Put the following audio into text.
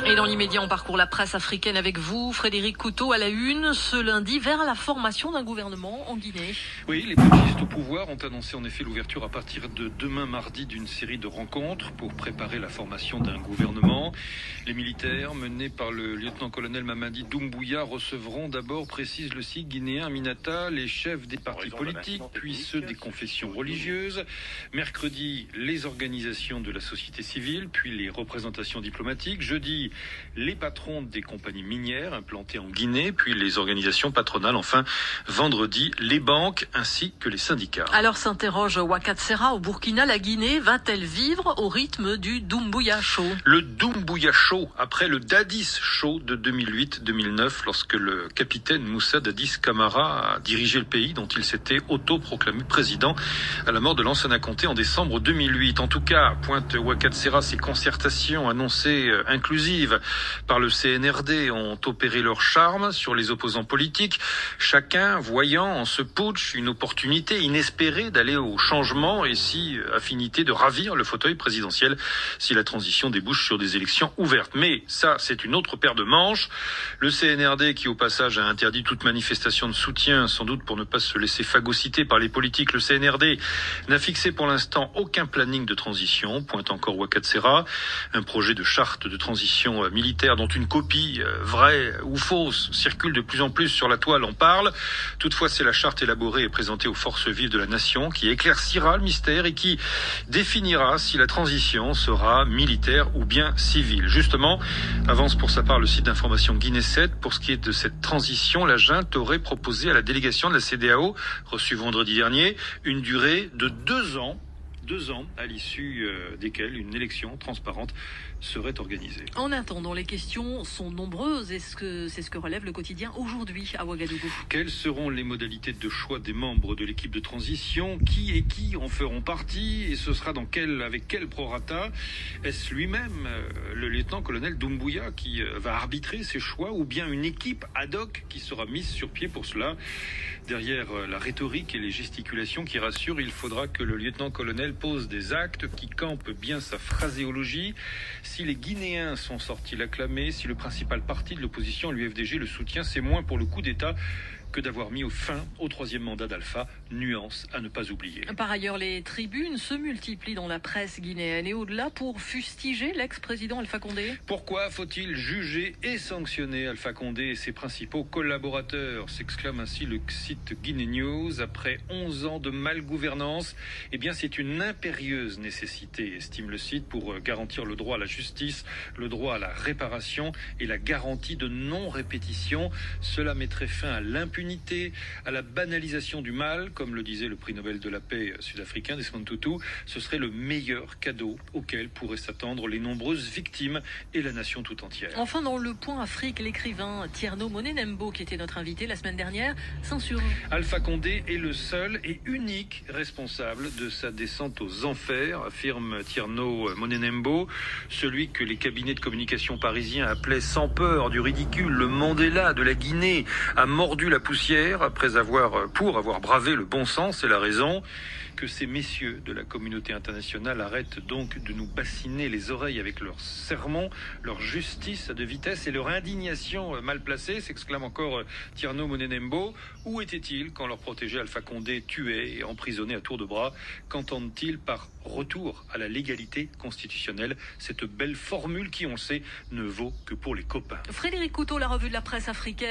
Et dans l'immédiat, on parcourt la presse africaine avec vous, Frédéric Couteau, à la une, ce lundi, vers la formation d'un gouvernement en Guinée. Oui, les putschistes au pouvoir ont annoncé en effet l'ouverture à partir de demain mardi d'une série de rencontres pour préparer la formation d'un gouvernement. Les militaires, menés par le lieutenant-colonel Mamadi Doumbouya, recevront d'abord, précise le site guinéen Aminata, les chefs des partis politiques, puis ceux des confessions religieuses. Mercredi, les organisations de la société civile, puis les représentations diplomatiques. Jeudi, les patrons des compagnies minières implantées en Guinée, puis les organisations patronales. Enfin, vendredi, les banques ainsi que les syndicats. Alors s'interroge Wakatsera au Burkina, la Guinée va-t-elle vivre au rythme du Doumbouya Show? Le Doumbouya Show, après le Dadis Show de 2008-2009, lorsque le capitaine Moussa Dadis Camara a dirigé le pays dont il s'était autoproclamé président à la mort de Lansana Conté en décembre 2008. En tout cas, pointe Wakatsera, ces concertations annoncées inclusives par le CNRD ont opéré leur charme sur les opposants politiques, chacun voyant en ce putsch une opportunité inespérée d'aller au changement et si affinité de ravir le fauteuil présidentiel si la transition débouche sur des élections ouvertes. Mais ça, c'est une autre paire de manches. Le CNRD qui au passage a interdit toute manifestation de soutien, sans doute pour ne pas se laisser phagocyter par les politiques, le CNRD n'a fixé pour l'instant aucun planning de transition, pointe encore Wakatsera, un projet de charte de transition militaire dont une copie, vraie ou fausse, circule de plus en plus sur la toile, en parle. Toutefois, c'est la charte élaborée et présentée aux forces vives de la nation qui éclaircira le mystère et qui définira si la transition sera militaire ou bien civile. Justement, avance pour sa part le site d'information Guinée 7. Pour ce qui est de cette transition, la junte aurait proposé à la délégation de la CEDEAO, reçue vendredi dernier, une durée de 2 ans, à l'issue desquelles une élection transparente serait organisée. En attendant, les questions sont nombreuses. C'est ce que relève le quotidien aujourd'hui à Ouagadougou. Quelles seront les modalités de choix des membres de l'équipe de transition? Qui en feront partie? Et ce sera avec quel prorata? Est-ce lui-même, le lieutenant-colonel Doumbouya, qui va arbitrer ces choix, ou bien une équipe ad hoc qui sera mise sur pied pour cela? Derrière la rhétorique et les gesticulations qui rassurent, il faudra que le lieutenant-colonel pose des actes qui campent bien sa phraséologie. Si les Guinéens sont sortis l'acclamer, si le principal parti de l'opposition, l'UFDG, le soutient, c'est moins pour le coup d'État que d'avoir mis fin au 3e mandat d'Alpha, nuance à ne pas oublier. Par ailleurs, les tribunes se multiplient dans la presse guinéenne et au-delà pour fustiger l'ex-président Alpha Condé. Pourquoi faut-il juger et sanctionner Alpha Condé et ses principaux collaborateurs? S'exclame ainsi le site Guinée News. Après 11 ans de malgouvernance, eh bien c'est une impérieuse nécessité, estime le site, pour garantir le droit à la justice, le droit à la réparation et la garantie de non-répétition. Cela mettrait fin à l'impunité, à la banalisation du mal, comme le disait le prix Nobel de la paix sud-africain Desmond Tutu. Ce serait le meilleur cadeau auquel pourraient s'attendre les nombreuses victimes et la nation tout entière. Enfin, dans le Point Afrique, l'écrivain Tierno Monenembo, qui était notre invité la semaine dernière, s'insurge. Alpha Condé est le seul et unique responsable de sa descente aux enfers, affirme Tierno Monenembo, celui que les cabinets de communication parisiens appelaient sans peur du ridicule le Mandela de la Guinée, a mordu la poussière pour avoir bravé le bon sens et la raison. Que ces messieurs de la communauté internationale arrêtent donc de nous bassiner les oreilles avec leurs sermons, leur justice à deux vitesses et leur indignation mal placée, s'exclame encore Tierno Monenembo. Où étaient-ils quand leur protégé Alpha Condé tuait et emprisonnait à tour de bras? Qu'entendent-ils par retour à la légalité constitutionnelle? Cette belle formule qui, on le sait, ne vaut que pour les copains. Frédéric Couteau, la revue de la presse africaine.